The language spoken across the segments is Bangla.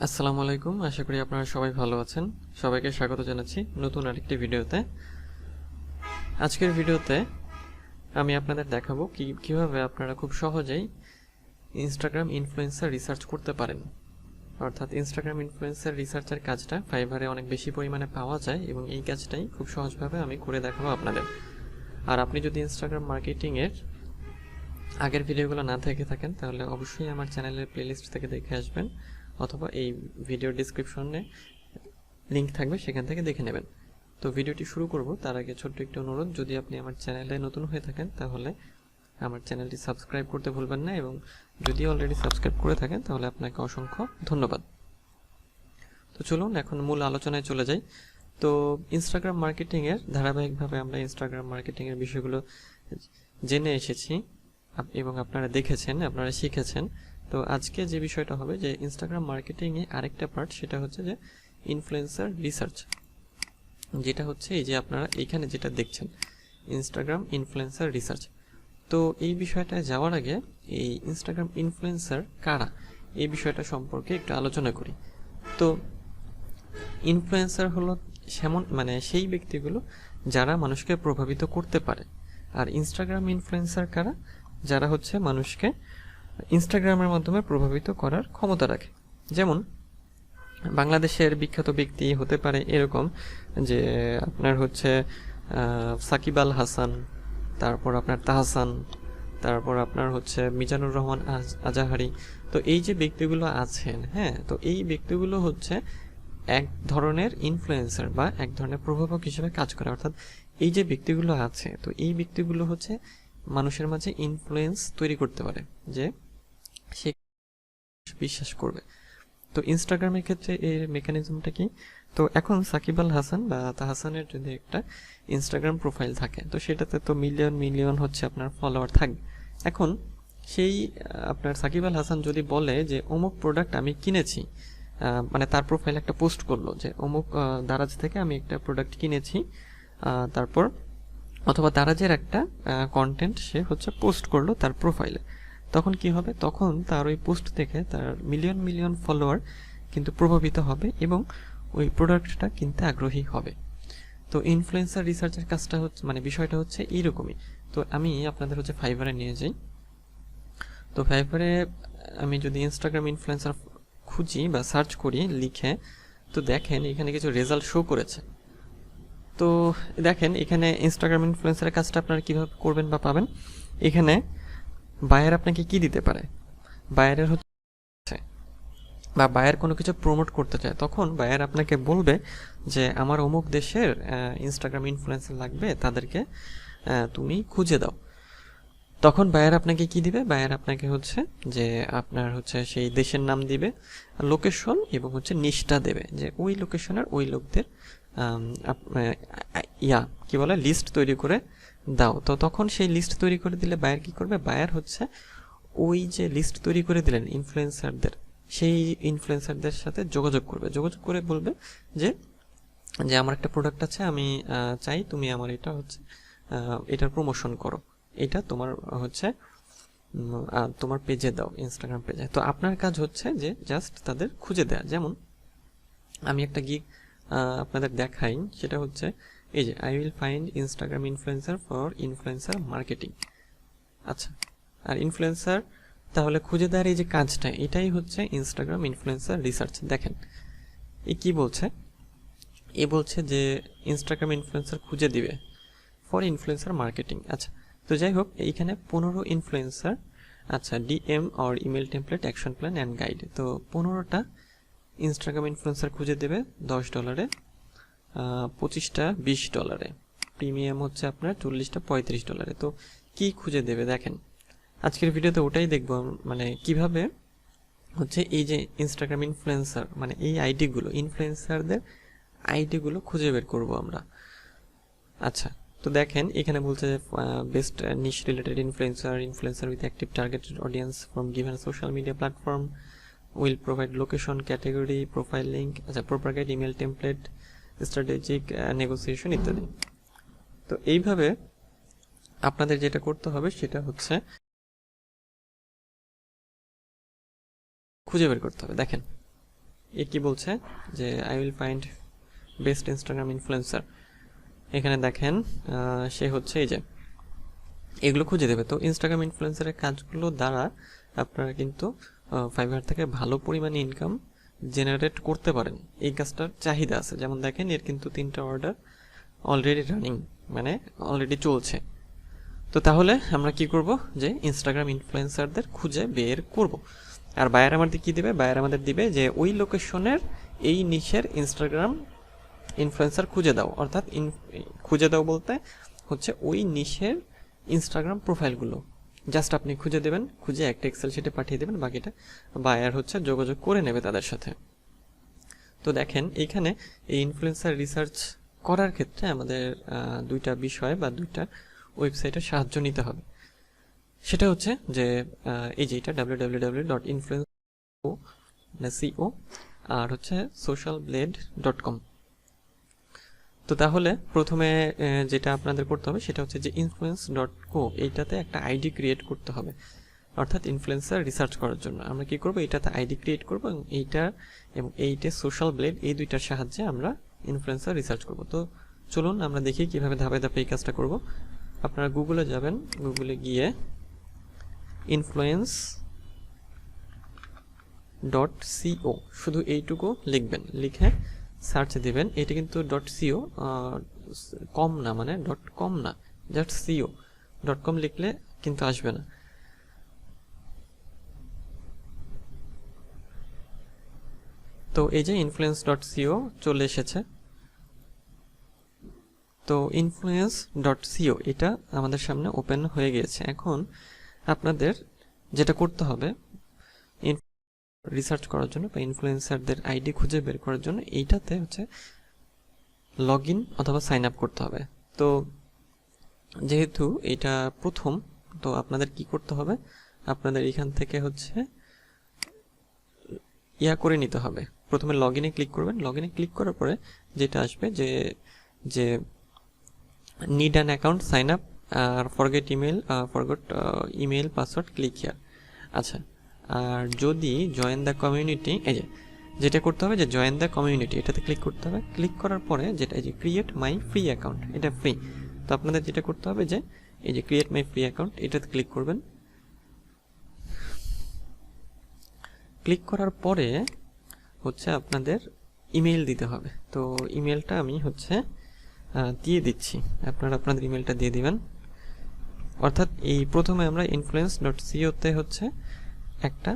আসসালামু আলাইকুম, আশা করি আপনারা সবাই ভালো আছেন। সবাইকে স্বাগত জানাচ্ছি নতুন আরেকটি ভিডিওতে। আজকের ভিডিওতে আমি আপনাদের দেখাবো কিভাবে আপনারা খুব সহজেই ইনস্টাগ্রাম ইনফ্লুয়েন্সার রিসার্চ করতে পারেন। অর্থাৎ ইনস্টাগ্রাম ইনফ্লুয়েন্সার রিসার্চের কাজটা ফাইভারে অনেক বেশি পরিমাণে পাওয়া যায় এবং এই কাজটাই খুব সহজভাবে আমি করে দেখাবো আপনাদের। আর আপনি যদি ইনস্টাগ্রাম মার্কেটিংয়ের আগের ভিডিওগুলো না দেখে থাকেন তাহলে অবশ্যই আমার চ্যানেলের প্লেলিস্ট থেকে দেখে আসবেন, অথবা এই ভিডিওর ডিসক্রিপশনে লিঙ্ক থাকবে, সেখান থেকে দেখে নেবেন। তো ভিডিওটি শুরু করব তার আগে ছোট্ট একটি অনুরোধ, যদি আপনি আমার চ্যানেলে নতুন হয়ে থাকেন তাহলে আমার চ্যানেলটি সাবস্ক্রাইব করতে ভুলবেন না, এবং যদি অলরেডি সাবস্ক্রাইব করে থাকেন তাহলে আপনাকে অসংখ্য ধন্যবাদ। তো চলুন এখন মূল আলোচনায় চলে যাই। তো ইনস্টাগ্রাম মার্কেটিংয়ের ধারাবাহিকভাবে আমরা ইনস্টাগ্রাম মার্কেটিংয়ের বিষয়গুলো জেনে এসেছি এবং আপনারা দেখেছেন, আপনারা শিখেছেন। তো আজকে যে বিষয়টা হবে যে ইনস্টাগ্রাম মার্কেটিংয়ে আরেকটা পার্ট, সেটা হচ্ছে যে ইনফ্লুয়েন্সার রিসার্চ, যেটা হচ্ছে এই যে আপনারা এখানে যেটা দেখছেন ইনস্টাগ্রাম ইনফ্লুয়েন্সার রিসার্চ। তো এই বিষয়টায় যাওয়ার আগে এই ইনস্টাগ্রাম ইনফ্লুয়েন্সার কারা, এই বিষয়টা সম্পর্কে একটু আলোচনা করি। তো ইনফ্লুয়েন্সার হলো সেই ব্যক্তিগুলো যারা মানুষকে প্রভাবিত করতে পারে। আর ইনস্টাগ্রাম ইনফ্লুয়েন্সার কারা, যারা হচ্ছে মানুষকে ইনস্টাগ্রামের মাধ্যমে প্রভাবিত করার ক্ষমতা রাখে। যেমন বাংলাদেশের বিখ্যাত ব্যক্তি হতে পারে এরকম যে আপনার হচ্ছে সাকিব আল হাসান, তারপর আপনার তাহসান, তারপর আপনার হচ্ছে মিজানুর রহমান আজাহারি। তো এই যে ব্যক্তিগুলো আছেন, হ্যাঁ, তো এই ব্যক্তিগুলো হচ্ছে এক ধরনের ইনফ্লুয়েন্সার বা এক ধরনের প্রভাবক হিসেবে কাজ করে। অর্থাৎ এই যে ব্যক্তিগুলো আছে, তো এই ব্যক্তিগুলো হচ্ছে মানুষের মাঝে ইনফ্লুয়েন্স তৈরি করতে পারে যে সে বিশ্বাস করবে। তো ইনস্টাগ্রামের ক্ষেত্রে এর মেকানিজমটা কি? তো এখন সাকিব আল হাসান বা তাহসানের যদি একটা ইনস্টাগ্রাম প্রোফাইল থাকে, তো সেটাতে তো মিলিয়ন মিলিয়ন হচ্ছে আপনার ফলোয়ার থাকবে। এখন সেই আপনার সাকিব আল হাসান যদি বলে যে অমুক প্রোডাক্ট আমি কিনেছি, মানে তার প্রোফাইল একটা পোস্ট করলো যে অমুক দারাজ থেকে আমি একটা প্রোডাক্ট কিনেছি, তারপর অথবা দারাজের একটা কন্টেন্ট সে হচ্ছে পোস্ট করলো তার প্রোফাইলে, তখন কি হবে? তখন তার ওই পোস্ট থেকে তার মিলিয়ন মিলিয়ন ফলোয়ার কিন্তু প্রভাবিত হবে এবং ওই প্রোডাক্টটা কিনতে আগ্রহী হবে। তো ইনফ্লুয়েন্সার রিসার্চের কাজটা হচ্ছে বিষয়টা হচ্ছে এইরকমই। তো আমি আপনাদের হচ্ছে ফাইভারে নিয়ে যাই। তো ফাইভারে আমি যদি ইনস্টাগ্রাম ইনফ্লুয়েন্সার খুঁজি বা সার্চ করি লিখে, তো দেখেন এখানে কিছু রেজাল্ট শো করেছে। তো দেখেন এখানে ইনস্টাগ্রাম ইনফ্লুয়েন্সারের কাজটা আপনারা কীভাবে করবেন বা পাবেন। এখানে বায়ার আপনাকে কি দিতে পারে, বায়ারের হচ্ছে বা বায়ার কোনো কিছু প্রমোট করতে চায়, তখন বায়ার আপনাকে বলবে যে আমার অমুক দেশের ইনস্টাগ্রাম ইনফ্লুয়েন্সার লাগবে, তাদেরকে তুমি খুঁজে দাও। তখন বায়ার আপনাকে কি দিবে? বায়ার আপনাকে হচ্ছে যে আপনার হচ্ছে সেই দেশের নাম দিবে, লোকেশন এবং হচ্ছে নিশটা দেবে যে ওই লোকেশনের ওই লোকদের কি বলে লিস্ট তৈরি করে দাও। তো তখন সেই লিস্ট তৈরি করে দিলে বায়ার কি করবে? বায়ার হচ্ছে ওই যে লিস্ট তৈরি করে দিলেন ইনফ্লুয়েন্সারদের, সেই ইনফ্লুয়েন্সারদের সাথে যোগাযোগ করবে, যোগাযোগ করে বলবে যে যে আমার একটা প্রোডাক্ট আছে, আমি চাই তুমি আমার এটা হচ্ছে এটার প্রমোশন করো, এটা তোমার হচ্ছে তোমার পেজে দাও, ইনস্টাগ্রাম পেজে। তো আপনার কাজ হচ্ছে যে জাস্ট তাদের খুঁজে দেয়া। যেমন আমি একটা গিগ আপনাদের দেখাই, সেটা হচ্ছে এই যে I will find Instagram influencer for influencer marketing. আচ্ছা, আর ইনফ্লুয়েন্সার তাহলে খুঁজে দেওয়ার এই যে কাজটা, এটাই হচ্ছে ইনস্টাগ্রাম ইনফ্লুয়েন্সার রিসার্চ। দেখেন এ কি বলছে, এ বলছে যে ইনস্টাগ্রাম ইনফ্লুয়েন্সার খুঁজে দিবে ফর ইনফ্লুয়েন্সার মার্কেটিং। আচ্ছা, তো যাই হোক এইখানে 15 ইনফ্লুয়েন্সার, আচ্ছা DM or email template action plan and guide. তো 15টা ইনস্টাগ্রাম ইনফ্লুয়েন্সার খুঁজে দেবে $10, 25টা $20, প্রিমিয়াম হচ্ছে আপনার 40টা $35। তো কি খুঁজে দেবে দেখেন, আজকের ভিডিওতে ওটাই দেখবো, কিভাবে হচ্ছে এই যে ইনস্টাগ্রাম ইনফ্লুয়েন্সার এই আইডিগুলো, ইনফ্লুয়েন্সারদের আইডিগুলো খুঁজে বের করব আমরা। আচ্ছা, তো দেখেন এখানে বলছে যে best niche related influencer with active targeted audience from given social media platform will provide location, category, profile link, আচ্ছা propagate email template, strategic negotiation ইত্যাদি। তো এইভাবে আপনাদের যেটা করতে হবে সেটা হচ্ছে খুঁজে বের করতে হবে। দেখেন এ কি বলছে যে I will find best Instagram influencer. এখানে দেখেন সে হচ্ছে এই যে এগুলো খুঁজে দেবে। তো ইনস্টাগ্রাম ইনফ্লুয়েন্সারের কাজগুলো দ্বারা আপনারা কিন্তু ফাইবার থেকে ভালো পরিমাণে ইনকাম জেনারেট করতে পারেন। এই কাজটার চাহিদা আছে। যেমন দেখেন এর কিন্তু 3টা অর্ডার অলরেডি রানিং, মানে অলরেডি চলছে। তো তাহলে আমরা কি করব, যে ইনস্টাগ্রাম ইনফ্লুয়েন্সারদের খুঁজে বের করব। আর বায়ার আমাদের কি দিবে, বায়ার আমাদের দিবে যে ওই লোকেশনের এই নিশের ইনস্টাগ্রাম ইনফ্লুয়েন্সার খুঁজে দাও। অর্থাৎ খুঁজে দাও বলতে হচ্ছে ওই নিশের ইনস্টাগ্রাম প্রোফাইলগুলো জাস্ট আপনি খুঁজে দেবেন, খুঁজে একটা এক্সেল শিটে পাঠিয়ে দেবেন, বাকিটা বায়ার হচ্ছে যোগাযোগ করে নেবে তাদের সাথে। তো দেখেন এইখানে এই ইনফ্লুয়েন্সার রিসার্চ করার ক্ষেত্রে আমাদের 2টা বিষয় বা 2টা ওয়েবসাইটের সাহায্য নিতে হবে। সেটা হচ্ছে যে এই যে এটা www.influence.co আর হচ্ছে socialblade.com। তো তাহলে প্রথমে যেটা আপনাদের করতে হবে সেটা হচ্ছে যে influence.co এইটাতে একটা আইডি ক্রিয়েট করতে হবে, অর্থাৎ ইনফ্লুয়েন্সার রিসার্চ করার জন্য। আমরা কি করব, এটাতে আইডি ক্রিয়েট করব এবং এইটা সোশ্যাল ব্লেড, এই 2টার সাহায্যে আমরা ইনফ্লুয়েন্সার রিসার্চ করব। তো চলুন আমরা দেখি কিভাবে ধাপে ধাপে এই কাজটা করব। আপনারা গুগলে যাবেন, গুগলে গিয়ে influence.co শুধু এইটুকু লিখবেন, লিখে সার্চ দিবেন। এটা কিন্তু .co কম না, মানে .com না, জাস্ট co.com লিখলে কিন্তু আসবে না। তো এই যে influence.co চলে এসেছে। তো influence.co এটা আমাদের সামনে ওপেন হয়ে গিয়েছে। এখন আপনাদের যেটা করতে হবে রিসার্চ করার জন্য বা ইনফ্লুয়েন্সারদের আইডি খুঁজে বের করার জন্য এইটাতে হচ্ছে লগ ইন অথবা সাইন আপ করতে হবে। তো যেহেতু এটা প্রথম, তো আপনাদের কি করতে হবে, আপনাদের এখান থেকে হচ্ছে করে নিতে হবে। প্রথমে লগ ইনে ক্লিক করবেন। লগ ইনে ক্লিক করার পরে যেটা আসবে যে need an account sign up আর forget email password click here. আচ্ছা, আর যদি জয়েন দ্য কমিউনিটি, এই যেটা করতে হবে যে জয়েন দ্য কমিউনিটি এটাতে ক্লিক করতে হবে। ক্লিক করার পরে যেটা এই যে ক্রিয়েট মাই ফ্রি অ্যাকাউন্ট, এটা ফ্রি। তো আপনাদের যেটা করতে হবে যে এই যে ক্রিয়েট মাই ফ্রি অ্যাকাউন্ট এটাতে ক্লিক করবেন। ক্লিক করার পরে হচ্ছে আপনাদের ইমেল দিতে হবে। তো ইমেলটা আমি হচ্ছে দিয়ে দিচ্ছি, আপনারা আপনাদের ইমেলটা দিয়ে দিবেন। অর্থাৎ প্রথমে আমরা influence.co-তে হচ্ছে একটা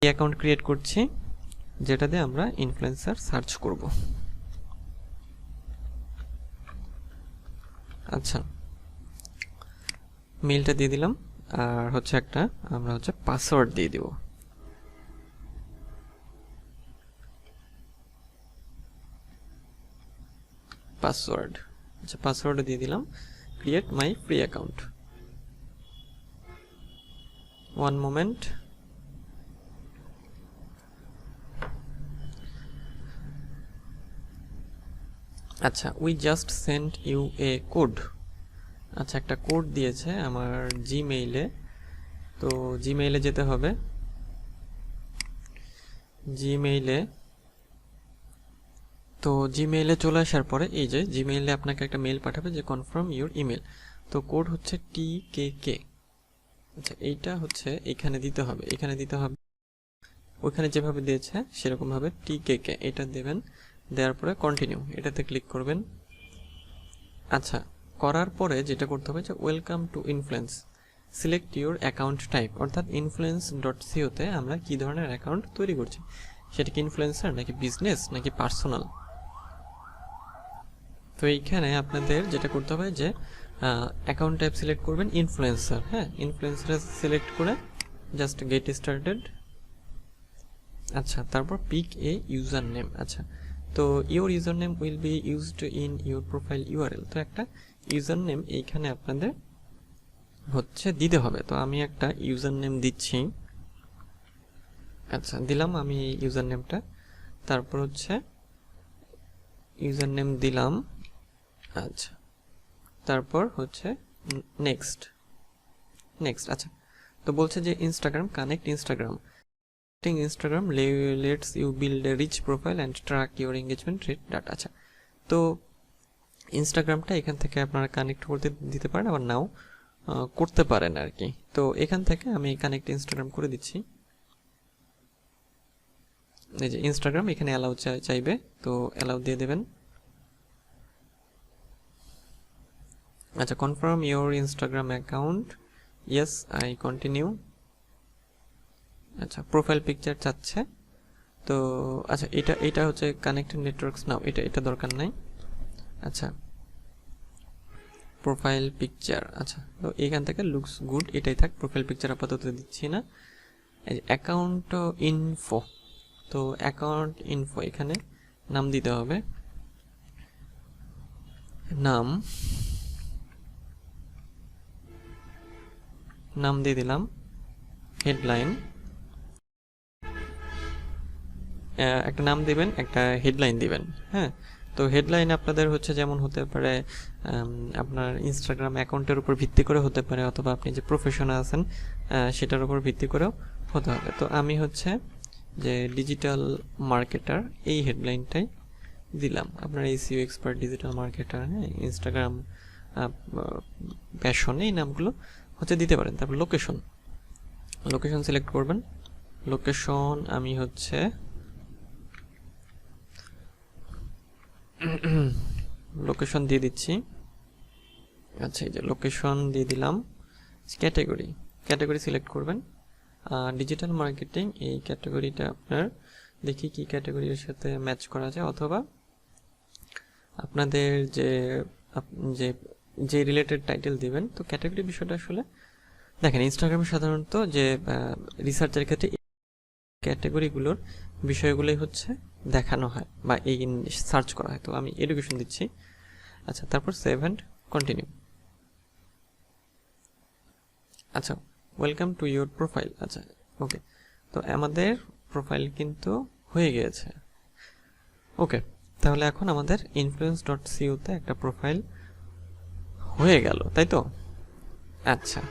অ্যাকাউন্ট ক্রিয়েট করছি, যেটা দিয়ে আমরা ইনফ্লুয়েন্সার সার্চ করব। আচ্ছা, মেলটা দিয়ে দিলাম, আর হচ্ছে আমরা হচ্ছে পাসওয়ার্ড দিয়ে দিব। পাসওয়ার্ড, আচ্ছা পাসওয়ার্ড দিয়ে দিলাম, create my free account. One moment. আচ্ছা, we just send you a code. আচ্ছা, একটা কোড দিয়েছে আমার জিমেইলে। তো জিমেইলে যেতে হবে। জিমেইলে চলে আসার পরে এই যে জিমেইলে আপনাকে একটা মেল পাঠাবে যে কনফার্ম ইউর ইমেল। তো কোড হচ্ছে TKK। আচ্ছা, এইটা হচ্ছে এখানে দিতে হবে, ওইখানে যেভাবে দিয়েছে সেরকমভাবে TKK এটা দেবেন। দেওয়ার পরে কন্টিনিউ এটাতে ক্লিক করবেন। আচ্ছা, করার পরে যেটা করতে হবে যে welcome to influence, select your account type. অর্থাৎ influence.co-তে আমরা কি ধরনের অ্যাকাউন্ট তৈরি করছি, সেটা কি ইনফ্লুয়েন্সার নাকি বিজনেস নাকি পার্সোনাল। তো এইখানে আপনাদের যেটা করতে হবে যে অ্যাকাউন্ট টাইপ সিলেক্ট করবেন ইনফ্লুয়েন্সার। হ্যাঁ, ইনফ্লুয়েন্সার সিলেক্ট করে জাস্ট গেট স্টার্টেড। আচ্ছা, তারপর পিক এ ইউজার নেম। আচ্ছা, তো your user name will be used in your profile URL. তো একটা ইউজার নেম এইখানে আপনাদের হচ্ছে দিতে হবে। তো আমি একটা ইউজার নেম দিচ্ছি। আচ্ছা, দিলাম আমি ইউজার নেমটা। তারপর হচ্ছে ইউজার নেম দিলাম। আচ্ছা, তারপর হচ্ছে নেক্সট। আচ্ছা, তো বলছে যে Instagram connect Instagram. Instagram lets you build a rich profile and track your engagement rate data. আচ্ছা, তো ইনস্টাগ্রামটা এখান থেকে আপনারা কানেক্ট করতে দিতে পারেন, আবার নাও করতে পারেন আর কি। তো এখান থেকে আমি কানেক্ট ইনস্টাগ্রাম করে দিচ্ছি। এই যে ইনস্টাগ্রাম এখানে অ্যালাউ চাইবে, তো অ্যালাউ দিয়ে দেবেন। আচ্ছা, confirm your Instagram account, yes I continue. আচ্ছা, প্রোফাইল পিকচার চাচ্ছে, তো আচ্ছা এটা হচ্ছে কানেক্টেড নেটওয়ার্কস নাও, এটা দরকার নাই। আচ্ছা, প্রোফাইল পিকচার, আচ্ছা তো এখান থেকে লুকস গুড এটাই থাক, প্রোফাইল পিকচার আপাতত দিচ্ছি না। এই যে অ্যাকাউন্ট ইনফো, তো অ্যাকাউন্ট ইনফো এখানে নাম দিতে হবে, নাম দিয়ে দিলাম হেডলাইন। একটা নাম দিবেন, একটা হেডলাইন দিবেন। হ্যাঁ, তো হেডলাইন আপনাদের হচ্ছে যেমন হতে পারে আপনার ইনস্টাগ্রাম অ্যাকাউন্টের উপর ভিত্তি করে হতে পারে, অথবা আপনি যে প্রফেশনে আছেন সেটার উপর ভিত্তি করেও হতে হবে। তো আমি হচ্ছে যে ডিজিটাল মার্কেটার এই হেডলাইনটাই দিলাম। আপনার এসইও এক্সপার্ট, ডিজিটাল মার্কেটার, হ্যাঁ, ইনস্টাগ্রাম প্যাশন, এই নামগুলো হচ্ছে দিতে পারেন। তারপর লোকেশন সিলেক্ট করবেন। লোকেশন আমি হচ্ছে লোকেশন দিয়ে দিচ্ছি। আচ্ছা, এই যে লোকেশন দিয়ে দিলাম। ক্যাটাগরি সিলেক্ট করবেন। ডিজিটাল মার্কেটিং এই ক্যাটাগরিটা আপনার দেখি কি ক্যাটাগরির সাথে ম্যাচ করা যায়, অথবা আপনাদের যে রিলেটেড টাইটেল দিবেন। তো ক্যাটাগরি বিষয়টা আসলে দেখেন, ইনস্টাগ্রামে সাধারণত যে রিসার্চের ক্ষেত্রে ক্যাটাগরিগুলোর বিষয়গুলোই হচ্ছে দেখানো হয় বা এই সার্চ করা হয়। তো আমি এডুকেশন দিচ্ছি। আচ্ছা, তারপর সেভ অ্যান্ড কন্টিনিউ। আচ্ছা, ওয়েলকাম টু ইউর প্রোফাইল। আচ্ছা, ওকে, তো আমাদের প্রোফাইল কিন্তু হয়ে গিয়েছে। ওকে, তাহলে এখন আমাদের influence.co-তে একটা প্রোফাইল হয়ে গেল, তাই তো? আচ্ছা,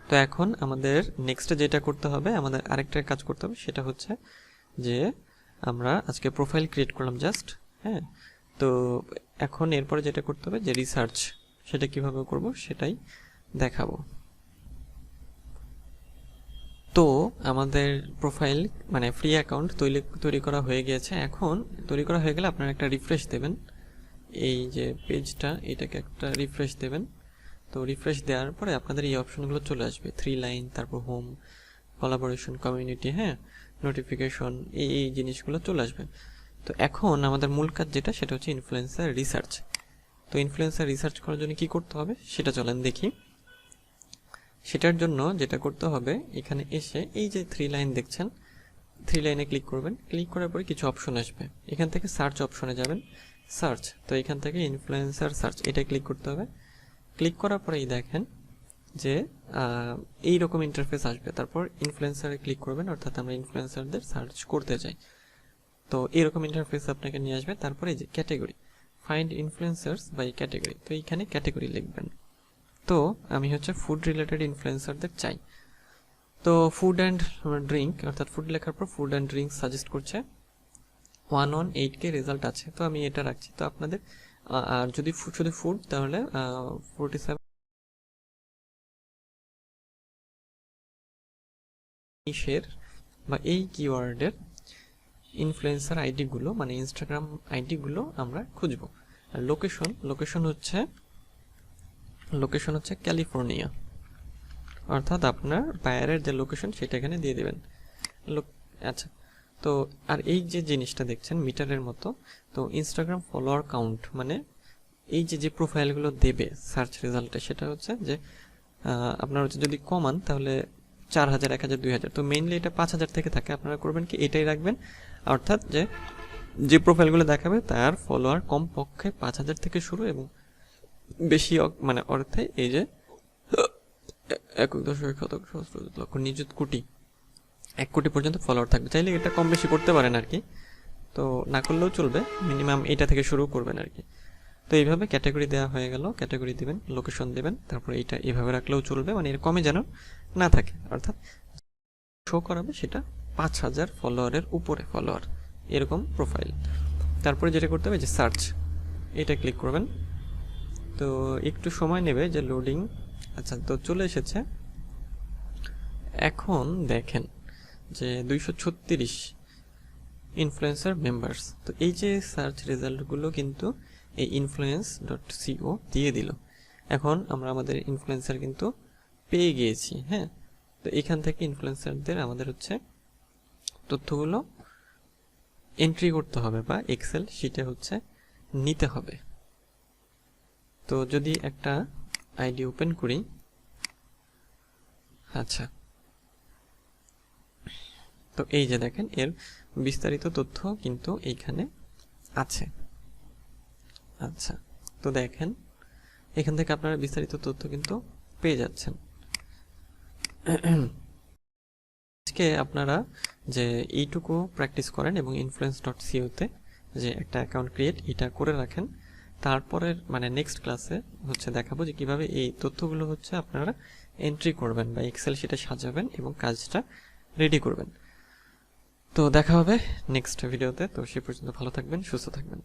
তো এখন আমাদের নেক্সট যেটা করতে হবে, আমাদের আরেকটা কাজ করতে হবে, সেটা হচ্ছে যে আমরা আজকে প্রোফাইল ক্রিয়েট করলাম জাস্ট, হ্যাঁ। তো এখন এরপরে যেটা করতে হবে যে রিসার্চ, সেটা কিভাবে করব সেটাই দেখাবো। তো আমাদের প্রোফাইল মানে ফ্রি অ্যাকাউন্ট তৈরি করা হয়ে গিয়েছে। এখন তৈরি করা হয়ে গেলে আপনারা একটা রিফ্রেশ দেবেন, এই যে পেজটা এটাকে একটা রিফ্রেশ দেবেন। তো রিফ্রেশ দেওয়ার পরে আপনাদের এই অপশনগুলো চলে আসবে, 3 লাইন, তারপর হোম, কোলাবোরেশন, কমিউনিটি, হ্যাঁ, নোটিফিকেশন, এই জিনিসগুলো চলে আসবে। তো এখন আমাদের মূল কাজ যেটা, সেটা হচ্ছে ইনফ্লুয়েন্সার রিসার্চ। তো ইনফ্লুয়েন্সার রিসার্চ করার জন্য কি করতে হবে সেটা চলেন দেখি। সেটার জন্য যেটা করতে হবে, এখানে এসে এই যে 3 লাইন দেখছেন, 3 লাইনে ক্লিক করবেন। ক্লিক করার পরে কিছু অপশন আসবে, এখান থেকে সার্চ অপশনে যাবেন, সার্চ। তো এখান থেকে ইনফ্লুয়েন্সার সার্চ এটা ক্লিক করতে হবে। ক্লিক করার পরেই দেখেন যে এইরকম ইন্টারফেস আসবে। তারপর ইনফ্লুয়েন্সারে ক্লিক করবেন, অর্থাৎ আমরা ইনফ্লুয়েন্সারদের সার্চ করতে চাই। তো এরকম ইন্টারফেস আপনাকে নিয়ে আসবে। তারপরে এই যে category, find influencers by category, তো এইখানে ক্যাটাগরি লিখবেন। তো আমি হচ্ছে ফুড রিলেটেড ইনফ্লুয়েন্সারদের চাই। তো ফুড অ্যান্ড ড্রিঙ্ক, অর্থাৎ ফুড লেখার পর ফুড অ্যান্ড ড্রিঙ্ক সাজেস্ট করছে, 118K রেজাল্ট আছে, তো আমি এটা রাখছি। তো আপনাদের আর যদি শুধু ফুড, তাহলে 47 শেয়ার বা এই কিওয়ার্ডের ইনফ্লুয়েন্সার আইডিগুলো, মানে ইনস্টাগ্রাম আইডিগুলো আমরা খুঁজবো। আর লোকেশন হচ্ছে ক্যালিফোর্নিয়া, অর্থাৎ আপনার বায়ারের যে লোকেশন সেটা এখানে দিয়ে দেবেন। আচ্ছা, তো আর এই যে জিনিসটা দেখছেন মিটারের মতো, তো ইনস্টাগ্রাম ফলোয়ার কাউন্ট, মানে এই যে প্রোফাইলগুলো দেবে সার্চ রেজাল্টে, সেটা হচ্ছে যে আপনার হচ্ছে যদি কমান তাহলে 4000, 1000, 2000। তো মেইনলি এটা 5000 থেকে থাকে। আপনারা করবেন কি, এটাই রাখবেন, অর্থাৎ যে প্রোফাইলগুলো দেখাবে তার ফলোয়ার কমপক্ষে 5000 থেকে শুরু এবং বেশি, মানে অর্থে এই যে 1.7 নিযুত কোটি, 1 কোটি পর্যন্ত ফলোয়ার থাকবে। চাইলে এটা কম বেশি করতে পারেন আর কি, তো না করলেও চলবে, মিনিমাম এটা থেকে শুরু করবেন আর কি। তো এইভাবে ক্যাটাগরি দেওয়া হয়ে গেল, ক্যাটাগরি দিবেন, লোকেশন দিবেন, তারপরে এইটা এভাবে রাখলেও চলবে, মানে এর কমে যেন না থাকে, অর্থাৎ শো করাবে সেটা 5000 ফলোয়ারের উপরে ফলোয়ার, এরকম প্রোফাইল। তারপরে যেটা করতে হবে যে সার্চ, এটা ক্লিক করবেন। তো একটু সময় নেবে যে লোডিং। আচ্ছা, তো চলে এসেছে। এখন দেখেন যে 236 ইনফ্লুয়েন্সার মেম্বার্স। তো এই যে সার্চ রেজাল্টগুলো কিন্তু এই influence.co দিয়ে দিল। এখন আমরা আমাদের ইনফ্লুয়েন্সার কিন্তু পেয়ে গিয়েছি। হ্যাঁ, তো এখান থেকে ইনফ্লুয়েন্সারদের আমাদের হচ্ছে তথ্যগুলো এন্ট্রি করতে হবে বা এক্সেল শিটে হচ্ছে নিতে হবে। তো যদি একটা আইডি ওপেন করি, আচ্ছা, তো এই যে দেখেন এর বিস্তারিত তথ্য কিন্তু এইখানে আছে। আচ্ছা, তো দেখেন এখান থেকে আপনারা বিস্তারিত তথ্য কিন্তু পেয়ে যাচ্ছেন। আজকে আপনারা যে এইটুকু প্র্যাকটিস করেন এবং influence.co-তে যে একটা অ্যাকাউন্ট ক্রিয়েট এটা করে রাখেন। তারপরের মানে নেক্সট ক্লাসে হচ্ছে দেখাবো যে কিভাবে এই তথ্যগুলো হচ্ছে আপনারা এন্ট্রি করবেন বা এক্সেল শিটে সাজাবেন এবং কাজটা রেডি করবেন। তো দেখা হবে নেক্সট ভিডিওতে। তো সে পর্যন্ত ভালো থাকবেন, সুস্থ থাকবেন।